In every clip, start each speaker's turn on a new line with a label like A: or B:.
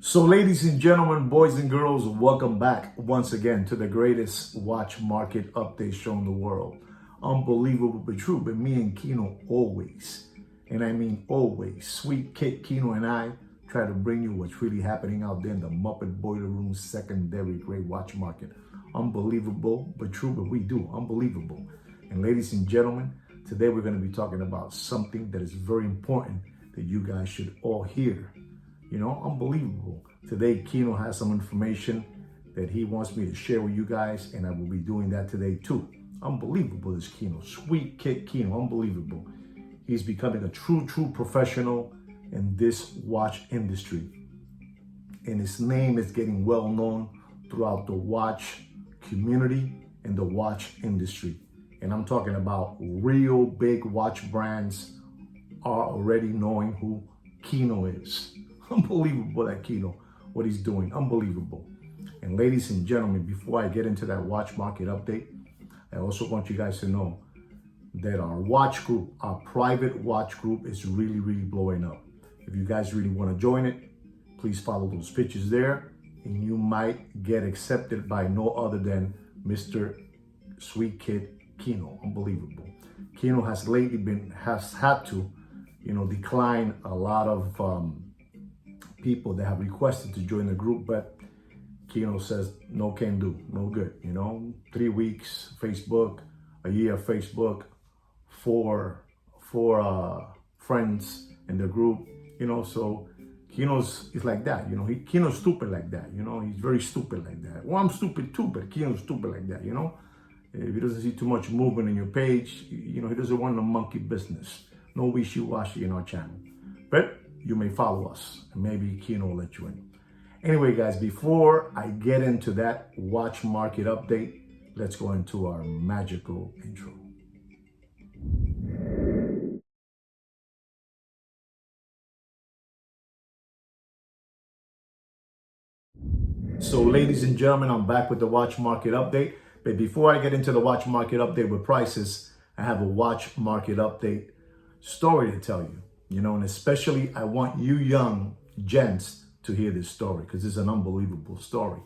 A: So ladies and gentlemen, boys and girls, welcome back once again to the greatest watch market update show in the world. Unbelievable but true, but me and Kino always, and I mean always, Sweet Kid Kino and I try to bring you what's really happening out there in the Muppet Boiler Room secondary great watch market. Unbelievable but true, but we do, unbelievable. And ladies and gentlemen, today we're going to be talking about something that is very important that you guys should all hear. You know, unbelievable. Today, Kino has some information that he wants me to share with you guys, and I will be doing that today too. Unbelievable, this Kino. Sweet Kid Kino, unbelievable. He's becoming a true professional in this watch industry. And his name is getting well known throughout the watch community and the watch industry. And I'm talking about real big watch brands are already knowing who Kino is. Unbelievable, that Kino, what he's doing, unbelievable. And ladies and gentlemen, before I get into that watch market update, I also want you guys to know that our watch group, our private watch group is really blowing up. If you guys really want to join it, please follow those pictures there and you might get accepted by no other than Mr. Sweet Kid Kino. Unbelievable. Kino has lately has had to, decline a lot of people that have requested to join the group, but Kino says no can do, no good. 3 weeks Facebook, a year Facebook, four friends in the group. So Kino's is like that. Kino's stupid like that. He's very stupid like that. Well, I'm stupid too, but Kino's stupid like that. If he doesn't see too much movement in your page, he doesn't want the monkey business. No wishy-washy in our channel. But you may follow us and maybe Kino will let you in. Anyway, guys, before I get into that watch market update, let's go into our magical intro. So ladies and gentlemen, I'm back with the watch market update. But before I get into the watch market update with prices, I have a watch market update story to tell you. And especially I want you young gents to hear this story because it's an unbelievable story.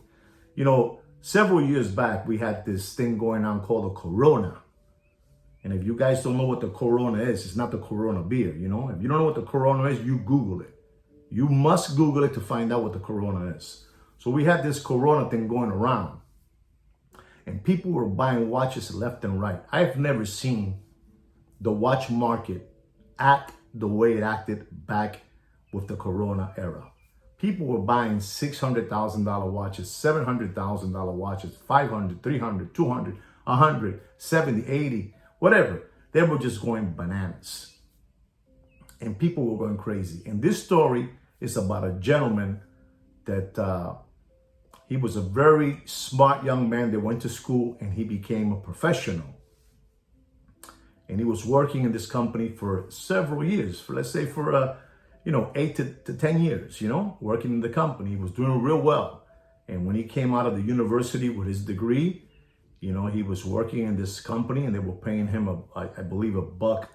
A: Several years back, we had this thing going on called the Corona. And if you guys don't know what the Corona is, it's not the Corona beer, If you don't know what the Corona is, you Google it. You must Google it to find out what the Corona is. So we had this Corona thing going around and people were buying watches left and right. I've never seen the watch market act the way it acted back with the Corona era. People were buying $600,000 watches, $700,000 watches, 500, 300, 200, 100, 70, 80, whatever. They were just going bananas. And people were going crazy. And this story is about a gentleman that he was a very smart young man that went to school and he became a professional. And he was working in this company for several years, for 8 to 10 years, working in the company. He was doing real well. And when he came out of the university with his degree, he was working in this company and they were paying him, I believe, $1.50,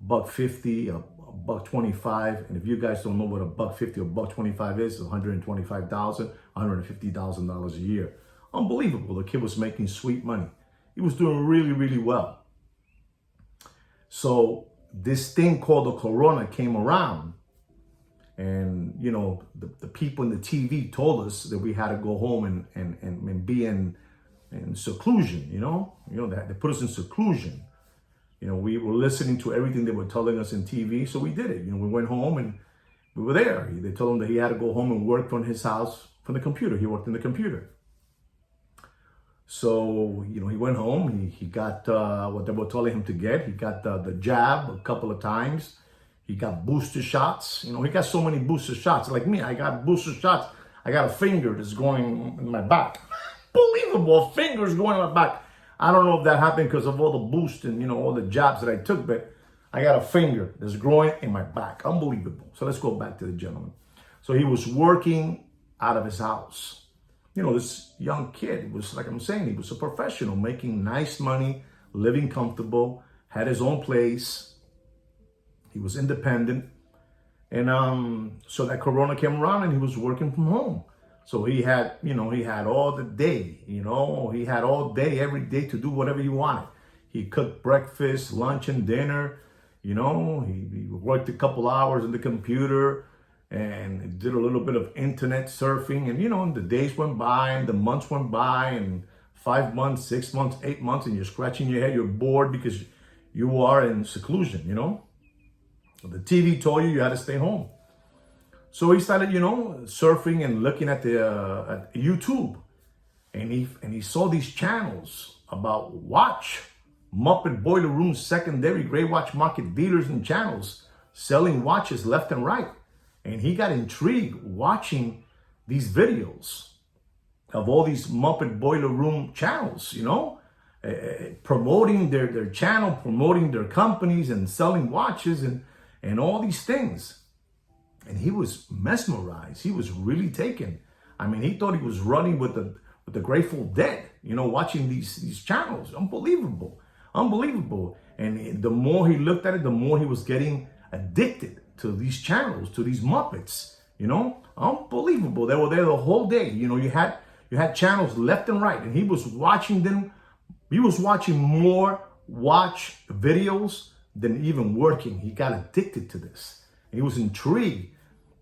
A: $1.25. And if you guys don't know what $1.50 or $1.25 is, $125,000, $150,000 a year. Unbelievable. The kid was making sweet money. He was doing really well. So this thing called the Corona came around and, the people in the TV told us that we had to go home and be in seclusion, they put us in seclusion. We were listening to everything they were telling us in TV. So we did it. We went home and we were there. They told him that he had to go home and work from his house from the computer. He worked in the computer. So, he went home, he got what they were telling him to get. He got the jab a couple of times. He got booster shots. He got so many booster shots. Like me, I got booster shots. I got a finger that's going in my back. Unbelievable, fingers going in my back. I don't know if that happened because of all the boost and, all the jabs that I took, but I got a finger that's growing in my back. Unbelievable. So let's go back to the gentleman. So he was working out of his house. This young kid was, like I'm saying, he was a professional, making nice money, living comfortable, had his own place. He was independent. And so that Corona came around and he was working from home. So he had, he had all the day, he had all day, every day to do whatever he wanted. He cooked breakfast, lunch, and dinner. He worked a couple hours on the computer and did a little bit of internet surfing. And, the days went by and the months went by, and 5 months, 6 months, 8 months, and you're scratching your head. You're bored because you are in seclusion, The TV told you had to stay home. So he started, surfing and looking at at YouTube. And he saw these channels about watch, Muppet Boiler Room, secondary, gray watch market dealers and channels selling watches left and right. And he got intrigued watching these videos of all these Muppet Boiler Room channels, promoting their channel, promoting their companies and selling watches and all these things. And he was mesmerized. He was really taken. I mean, he thought he was running with the Grateful Dead, watching these channels. Unbelievable. And the more he looked at it, the more he was getting addicted to these channels, to these Muppets, unbelievable. They were there the whole day. You had channels left and right, and he was watching them. He was watching more watch videos than even working. He got addicted to this. And he was intrigued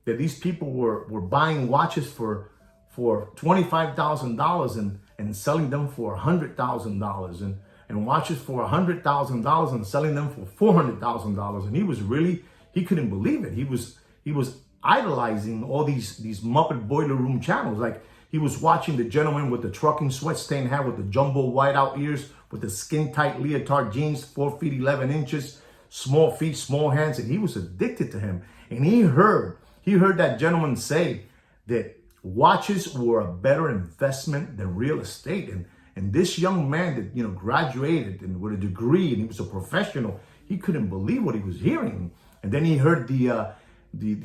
A: that these people were buying watches for $25,000 and selling them for $100,000 and watches for $100,000 and selling them for $400,000. And he couldn't believe it. He was idolizing all these Muppet Boiler Room channels. Like, he was watching the gentleman with the trucking sweat stained hair with the jumbo whiteout ears, with the skin tight leotard jeans, 4 feet 11 inches, small feet, small hands, and he was addicted to him. And he heard that gentleman say that watches were a better investment than real estate. And this young man that, graduated and with a degree, and he was a professional, he couldn't believe what he was hearing. And then he heard the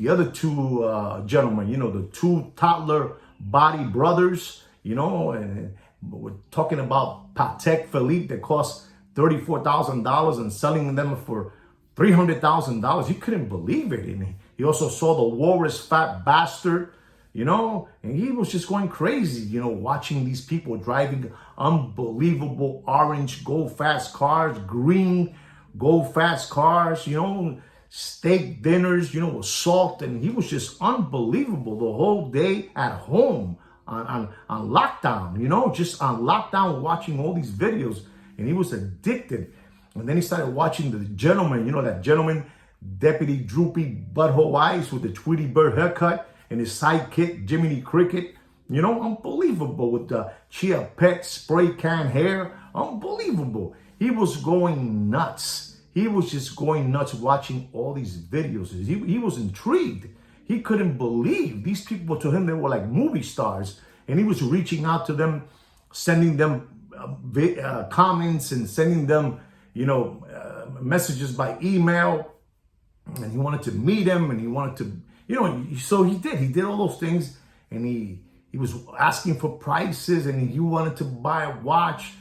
A: other two gentlemen, the two toddler body brothers, and we're talking about Patek Philippe that cost $34,000 and selling them for $300,000. He couldn't believe it. And he also saw the Walrus Fat Bastard, and he was just going crazy, watching these people driving unbelievable orange go fast cars, green go fast cars, steak dinners, with salt. And he was just unbelievable the whole day at home on lockdown, just on lockdown, watching all these videos. And he was addicted. And then he started watching the gentleman, that gentleman, Deputy Droopy Butthole Eyes with the Tweety Bird haircut, and his sidekick, Jiminy Cricket, unbelievable, with the Chia Pet spray can hair. Unbelievable. He was going nuts. He was just going nuts watching all these videos. He was intrigued. He couldn't believe these people, to him, they were like movie stars. And he was reaching out to them, sending them comments and sending them, messages by email. And he wanted to meet him, and he wanted to, so he did all those things. And he was asking for prices, and he wanted to buy a watch.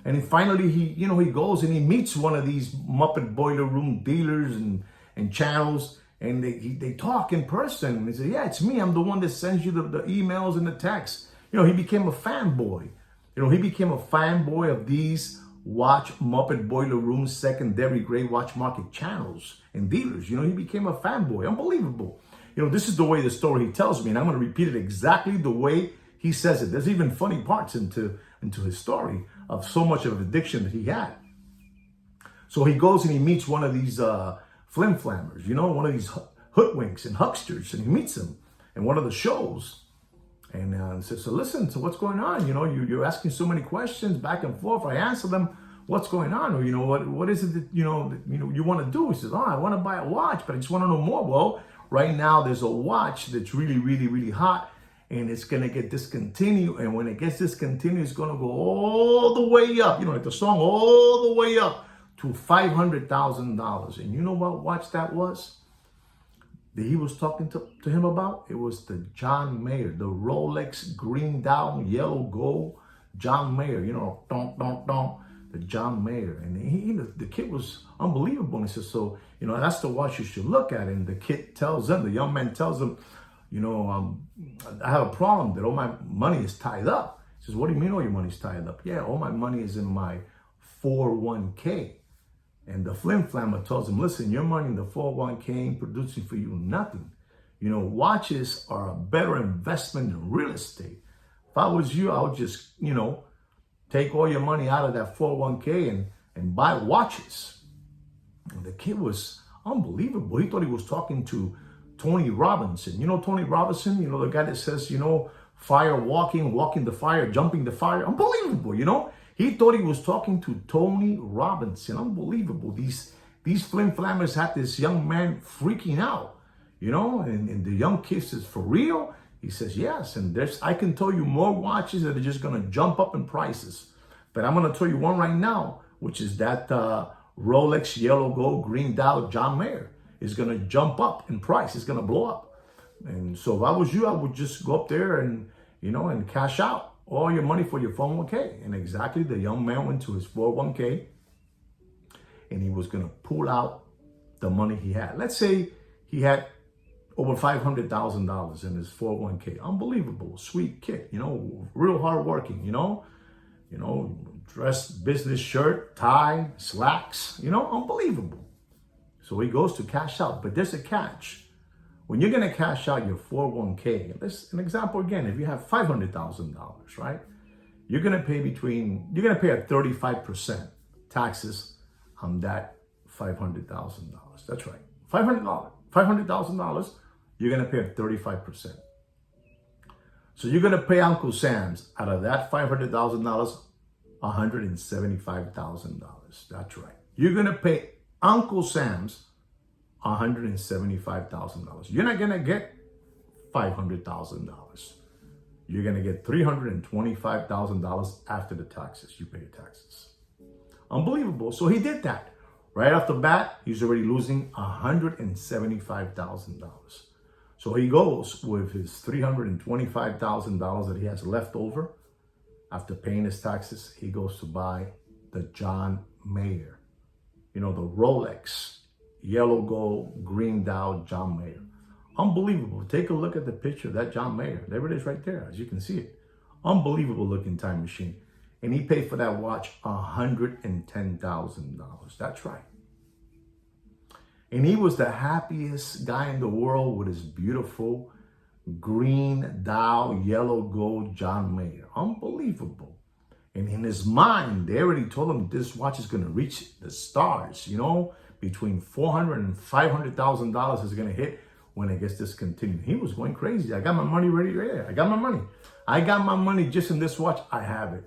A: And finally, he goes and he meets one of these Muppet Boiler Room dealers and channels, and they talk in person. And he said, yeah, it's me. I'm the one that sends you the emails and the texts. He became a fanboy. He became a fanboy of these watch Muppet Boiler Room secondary gray watch market channels and dealers. He became a fanboy. Unbelievable. This is the way the story he tells me, and I'm going to repeat it exactly the way he says it. There's even funny parts into his story of so much of addiction that he had. So he goes and he meets one of these flim-flammers, one of these hoodwinks and hucksters, and he meets him in one of the shows. And says, so listen, so what's going on? You're asking so many questions back and forth. I answer them, what's going on? Or, what is it that, you want to do? He says, I want to buy a watch, but I just want to know more. Well, right now there's a watch that's really, really, really hot, and it's going to get discontinued. And when it gets discontinued, it's going to go all the way up, like the song, all the way up to $500,000. And you know what watch that was that he was talking to him about? It was the John Mayer, the Rolex green down yellow gold John Mayer, the John Mayer. And the kid was unbelievable. And he says, so, that's the watch you should look at. And the kid tells them, the young man tells them, I have a problem that all my money is tied up. He says, what do you mean all your money's tied up? Yeah, all my money is in my 401k. And the flim flammer tells him, listen, your money in the 401k ain't producing for you nothing. Watches are a better investment than real estate. If I was you, I would just, take all your money out of that 401k and buy watches. And the kid was unbelievable. He thought he was talking to Tony Robinson. Tony Robinson, the guy that says, fire walking the fire, jumping the fire. Unbelievable, He thought he was talking to Tony Robinson. Unbelievable. These flim flammers had this young man freaking out, and the young kid says, for real? He says, yes. And I can tell you more watches that are just going to jump up in prices. But I'm going to tell you one right now, which is that Rolex yellow gold green dial John Mayer is going to jump up in price. It's going to blow up. And so if I was you, I would just go up there and, and cash out all your money for your 401k. And exactly, the young man went to his 401k and he was going to pull out the money he had. Let's say he had over $500,000 in his 401k. Unbelievable, sweet kid, real hardworking, dress business shirt, tie, slacks, unbelievable. So he goes to cash out, but there's a catch. When you're going to cash out your 401k, let's an example again, if you have $500,000, right? You're going to pay a 35% taxes on that $500,000. That's right. $500,000, you're going to pay 35%. So you're going to pay Uncle Sam's out of that $500,000, $175,000. That's right. You're going to pay Uncle Sam's $175,000. You're not going to get $500,000. You're going to get $325,000 after the taxes. You pay your taxes. Unbelievable. So he did that. Right off the bat, he's already losing $175,000. So he goes with his $325,000 that he has left over after paying his taxes. He goes to buy the John Mayer, the Rolex yellow gold green dial John Mayer. Unbelievable. Take a look at the picture of that John Mayer. There it is right there, as you can see it. Unbelievable looking time machine. And he paid for that watch $110,000. That's right. And he was the happiest guy in the world with his beautiful green dial, yellow gold John Mayer. Unbelievable. And in his mind, they already told him this watch is going to reach the stars, between $400,000 and $500,000 is going to hit when it gets discontinued. He was going crazy. I got my money ready right there. I got my money just in this watch. I have it.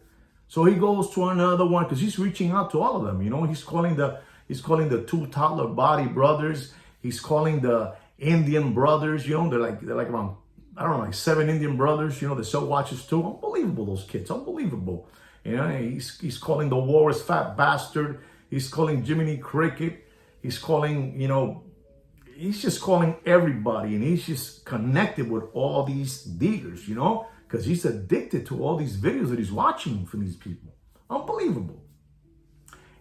A: So he goes to another one because he's reaching out to all of them. He's calling the two toddler body brothers. He's calling the Indian brothers. They're like around, I don't know, like 7 Indian brothers. They sell watches too. Unbelievable, those kids. Unbelievable. He's calling the Walrus Fat Bastard. He's calling Jiminy Cricket. He's calling, he's just calling everybody, and he's just connected with all these dealers, because he's addicted to all these videos that he's watching from these people. Unbelievable.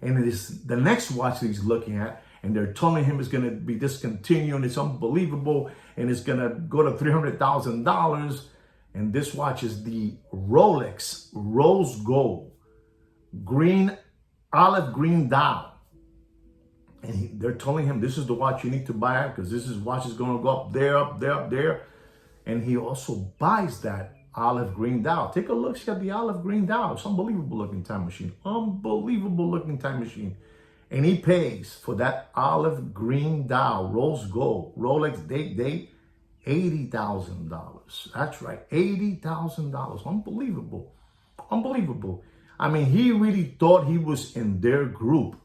A: And it is the next watch that he's looking at, and they're telling him it's going to be discontinued, and it's unbelievable, and it's going to go to $300,000. And this watch is the Rolex Rose Gold olive green dial. And they're telling him this is the watch you need to buy because watch is going to go up there, up there, up there. And he also buys that olive green dial. Take a look. She got the olive green dial. It's unbelievable looking time machine. Unbelievable looking time machine. And he pays for that olive green dial, rose gold, Rolex date, $80,000. That's right, $80,000. Unbelievable. Unbelievable. I mean, he really thought he was in their group.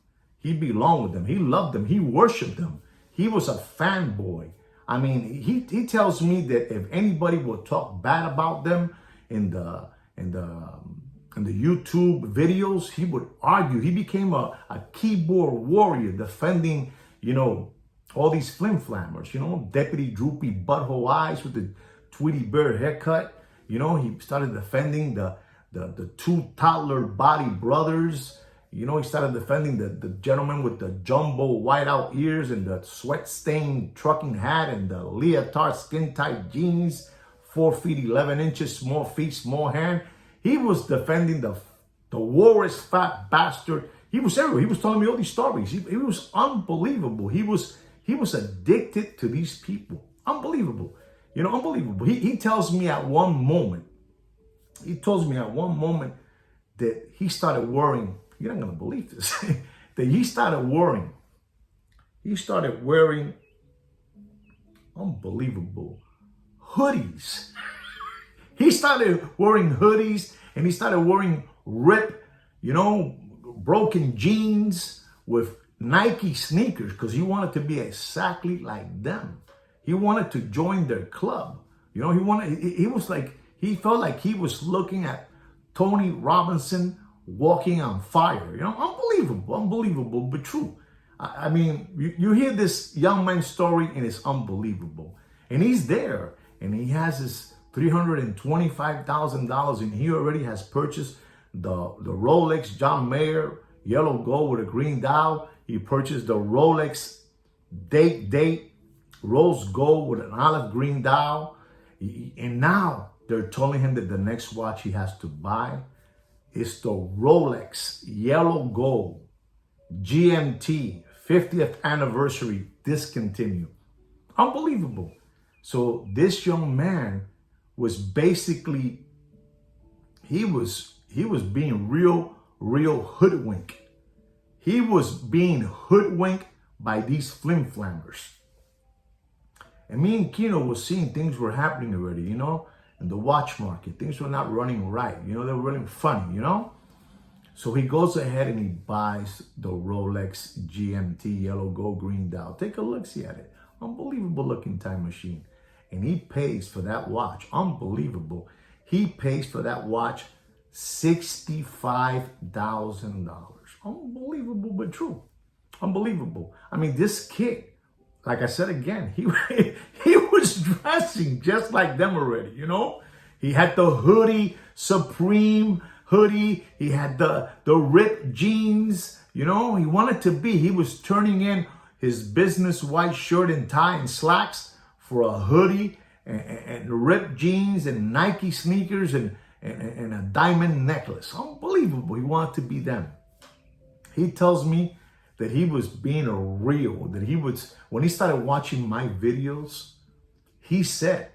A: He belonged with them. He loved them. He worshiped them. He was a fanboy. I mean, he tells me that if anybody would talk bad about them in the YouTube videos, he would argue. He became a keyboard warrior defending, all these flim flammers, Deputy Droopy Butthole Eyes with the Tweety Bird haircut. He started defending the two toddler body brothers You know, he started defending the gentleman with the jumbo whiteout ears and the sweat-stained trucking hat and the leotard skin-tight jeans, 4 feet 11 inches, small feet, small hand. He was defending the worst fat bastard. He was everywhere. He was telling me all these stories. He was unbelievable. He was addicted to these people. Unbelievable. You know, unbelievable. He tells me at one moment, that he started worrying. You're not going to believe this. That he started worrying. He started wearing unbelievable hoodies. He started wearing hoodies and he started wearing ripped, you know, broken jeans with Nike sneakers because he wanted to be exactly like them. He wanted to join their club. You know, he felt like he was looking at Tony Robinson walking on fire. You know, unbelievable, but true. I mean, you hear this young man's story and it's unbelievable. And he's there and he has his $325,000 and he already has purchased the Rolex John Mayer yellow gold with a green dial. He purchased the Rolex date rose gold with an olive green dial. And now they're telling him that the next watch he has to buy is the Rolex yellow gold GMT 50th anniversary discontinued. Unbelievable. So this young man was basically, he was being real hoodwinked. He was being hoodwinked by these flim-flammers. And me and Kino was seeing things were happening already, you know, in the watch market. Things were not running right. You know, they were running funny, you know. So he goes ahead and he buys the Rolex GMT yellow gold green dial. Take a look-see at it. Unbelievable looking time machine. And he pays for that watch. Unbelievable. He pays for that watch $65,000. Unbelievable, but true. Unbelievable. I mean, this kid, like I said again, he was dressing just like them already, you know? He had the hoodie, Supreme hoodie. He had the ripped jeans, you know? He was turning in his business white shirt and tie and slacks for a hoodie and ripped jeans and Nike sneakers and a diamond necklace. Unbelievable. He wanted to be them. He tells me that he was being when he started watching my videos, he said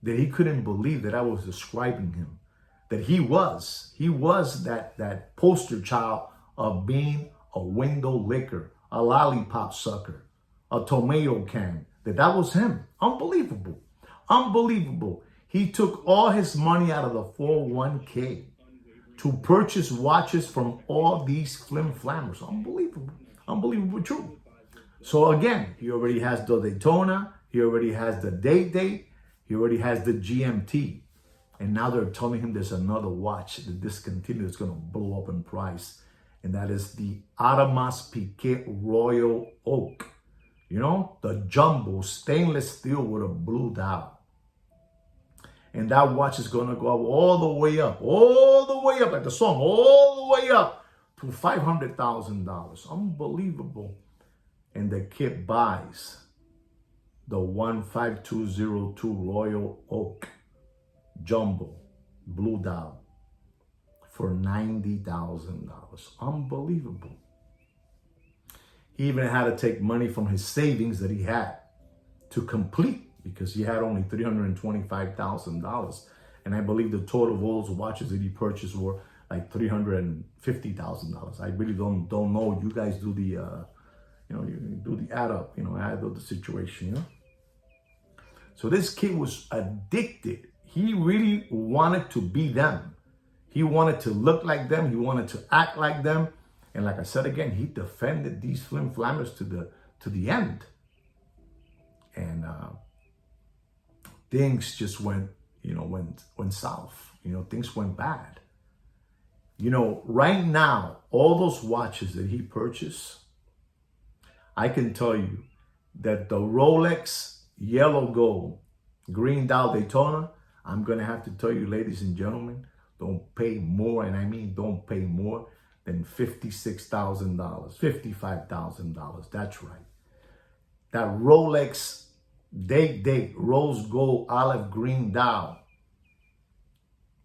A: that he couldn't believe that I was describing him. That he was that poster child of being a window licker, a lollipop sucker, a tomato can. That was him. Unbelievable. Unbelievable. He took all his money out of the 401k to purchase watches from all these flim-flammers. Unbelievable. Unbelievable true. So again, he already has the Daytona. He already has the date. He already has the GMT. And now they're telling him there's another watch that discontinued is going to blow up in price. And that is the Audemars Piguet Royal Oak. You know, the jumbo stainless steel with a blue dial. And that watch is going to go up all the way up, like the song, all the way up to $500,000. Unbelievable. And the kid buys the 15202 Royal Oak Jumbo Blue Dial for $90,000. Unbelievable. He even had to take money from his savings that he had to complete, because he had only $325,000. And I believe the total of all those watches that he purchased were like $350,000. I really don't know. You guys do the, you do the add up, add up the situation, So this kid was addicted. He really wanted to be them. He wanted to look like them. He wanted to act like them. And like I said again, he defended these flim-flammers to the end. And things just went south. Things went bad. Right now, all those watches that he purchased, I can tell you that the Rolex yellow gold green dial Daytona, I'm going to have to tell you, ladies and gentlemen, don't pay more, and I mean don't pay more than $56,000, $55,000. That's right. That Rolex date rose gold olive green dial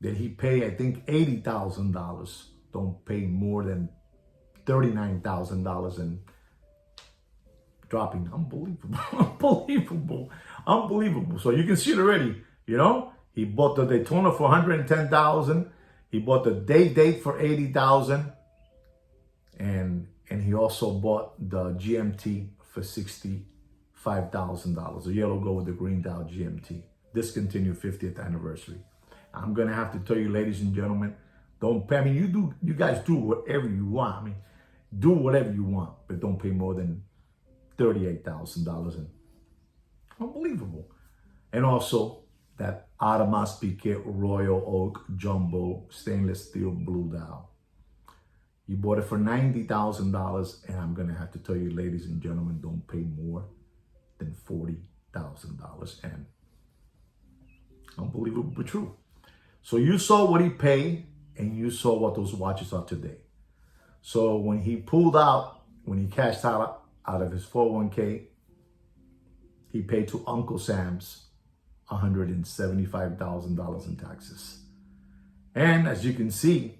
A: that he paid, I think, $80,000, don't pay more than $39,000 and dropping. Unbelievable. Unbelievable. So you can see it already, you know? He bought the Daytona for $110,000. He bought the date for $80,000. And he also bought the GMT for $65,000. The yellow gold with the green dial GMT. Discontinued 50th anniversary. I'm gonna have to tell you, ladies and gentlemen, don't pay. I mean, you guys do whatever you want. I mean, do whatever you want, but don't pay more than $38,000. And unbelievable. And also that Audemars Piguet Royal Oak Jumbo Stainless Steel Blue Dial. You bought it for $90,000, and I'm gonna have to tell you, ladies and gentlemen, don't pay more than $40,000. And unbelievable but true. So you saw what he paid, and you saw what those watches are today. So when he pulled out, when he cashed out of his 401k, he paid to Uncle Sam's $175,000 in taxes. And as you can see,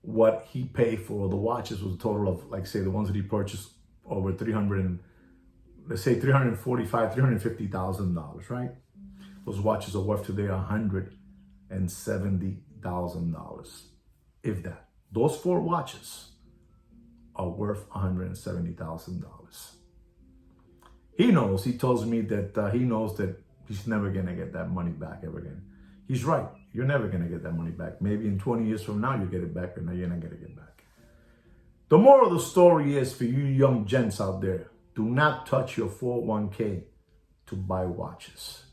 A: what he paid for the watches was a total of, like, say, the ones that he purchased over $350,000, right? Those watches are worth today $170,000, if that. Those 4 watches are worth $170,000. He knows, he tells me that he knows that he's never gonna get that money back ever again. He's right, you're never gonna get that money back. Maybe in 20 years from now you get it back, but now you're not gonna get it back. The moral of the story is, for you young gents out there, do not touch your 401k to buy watches.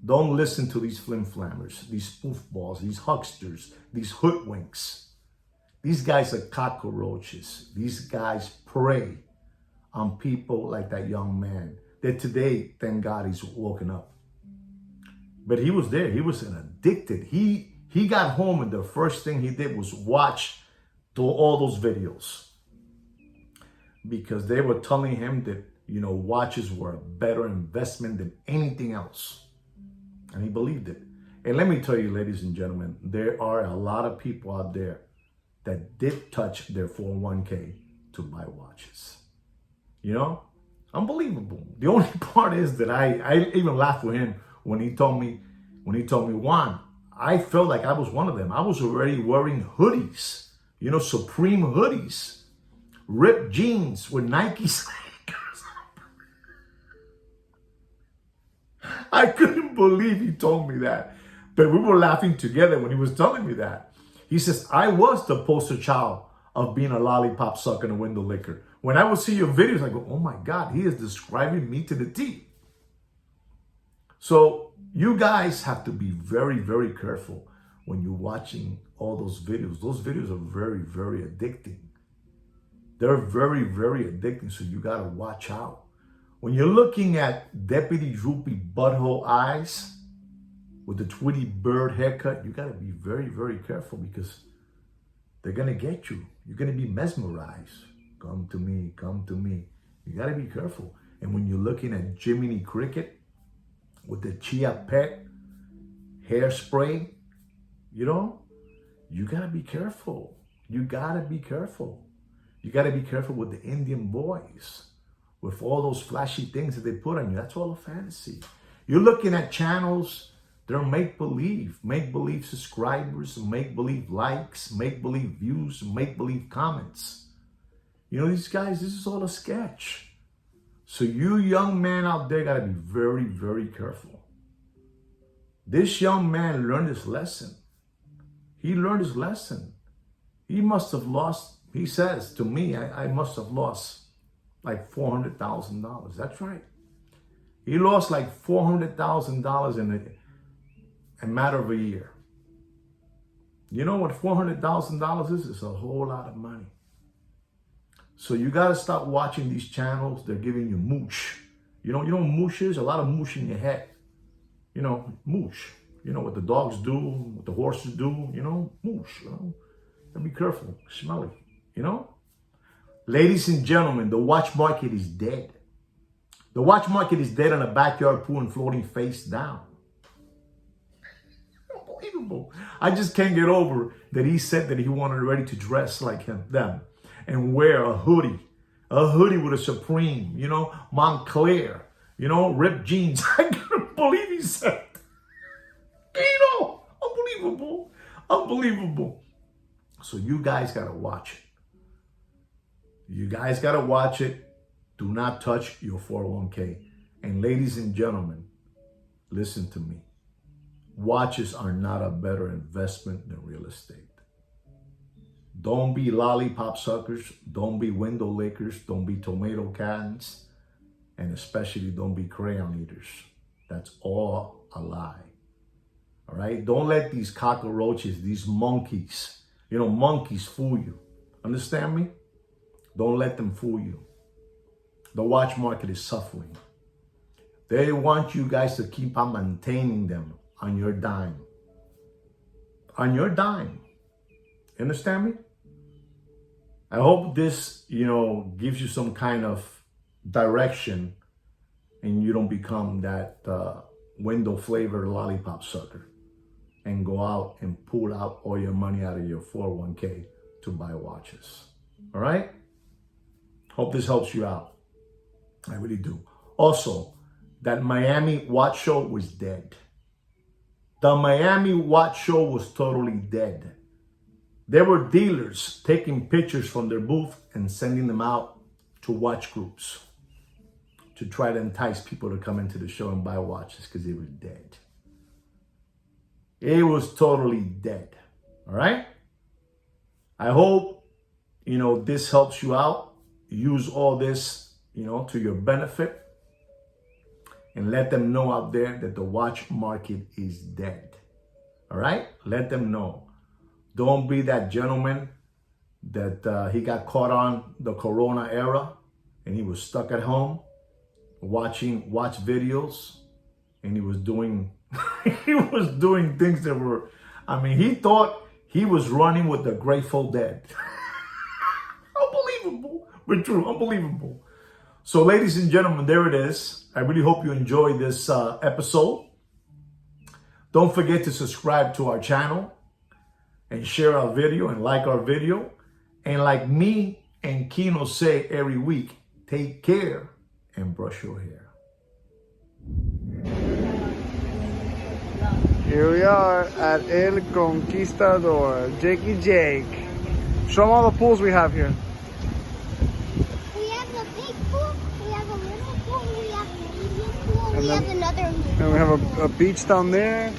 A: Don't listen to these flim-flammers, these spoofballs, these hucksters, these hoodwinks. These guys are cockroaches. These guys prey on people like that young man that today, thank God, he's woken up. But he was there. He was an addicted. He got home and the first thing he did was watch all those videos, because they were telling him that, you know, watches were a better investment than anything else. And he believed it. And let me tell you, ladies and gentlemen, there are a lot of people out there that did touch their 401k to buy watches. You know, unbelievable. The only part is that I even laughed with him when he told me, Juan, I felt like I was one of them. I was already wearing hoodies, you know, Supreme hoodies, ripped jeans with Nike sneakers. I couldn't believe he told me that. But we were laughing together when he was telling me that. He says, I was the poster child of being a lollipop sucker and a window licker. When I would see your videos, I go, oh my God, he is describing me to the T. So you guys have to be very, very careful when you're watching all those videos. Those videos are very, very addicting. They're very, very addicting, so you gotta watch out. When you're looking at Deputy Droopy Butthole Eyes with the Tweety Bird haircut, you gotta be very, very careful, because they're gonna get you. You're gonna be mesmerized. Come to me, come to me. You gotta be careful. And when you're looking at Jiminy Cricket with the Chia Pet hairspray, you know, you gotta be careful. You gotta be careful. You gotta be careful with the Indian boys, with all those flashy things that they put on you. That's all a fantasy. You're looking at channels, they're make-believe subscribers, make-believe likes, make-believe views, make-believe comments. You know, these guys, this is all a sketch. So you young man out there gotta be very, very careful. This young man learned his lesson. He learned his lesson. He must have lost, he says to me, I must have lost like $400,000. That's right. He lost like $400,000 in a matter of a year. You know what $400,000 is? It's a whole lot of money. So you got to stop watching these channels. They're giving you mooch. You know what mooch is? A lot of mooch in your head. You know, mooch. You know what the dogs do, what the horses do, you know, mooch. You know? be careful. Smelly, you know? Ladies and gentlemen, the watch market is dead. The watch market is dead on a backyard pool and floating face down. Unbelievable. I just can't get over that he said that he wanted ready to dress like them and wear a hoodie with a Supreme, you know, Montclair, you know, ripped jeans. I couldn't believe he said, you know, unbelievable, unbelievable. So you guys got to watch it. You guys got to watch it. Do not touch your 401k. And ladies and gentlemen, listen to me. Watches are not a better investment than real estate. Don't be lollipop suckers. Don't be window lickers. Don't be tomato cans. And especially don't be crayon eaters. That's all a lie. All right? Don't let these cockroaches, these monkeys, you know, monkeys fool you. Understand me? Don't let them fool you. The watch market is suffering. They want you guys to keep on maintaining them on your dime. On your dime. You understand me? I hope this, you know, gives you some kind of direction and you don't become that window flavored lollipop sucker and go out and pull out all your money out of your 401k to buy watches. All right? Hope this helps you out. I really do. Also, that Miami watch show was dead. The Miami watch show was totally dead. There were dealers taking pictures from their booth and sending them out to watch groups to try to entice people to come into the show and buy watches because it was dead. It was totally dead. All right? I hope, you know, this helps you out. Use all this, you know, to your benefit. And let them know out there that the watch market is dead. All right? Let them know. Don't be that gentleman that he got caught on the Corona era and he was stuck at home watch videos and he was doing things that were, I mean, he thought he was running with the Grateful Dead. Unbelievable, but true, unbelievable. So ladies and gentlemen, there it is. I really hope you enjoyed this episode. Don't forget to subscribe to our channel and share our video and like our video. And like me and Kino say every week, take care and brush your hair.
B: Here we are at El Conquistador. Jakey Jake. Show them all the pools we have here.
C: We have a big pool, we have a little pool, we have a medium pool, we have another.
B: And we have a beach down there.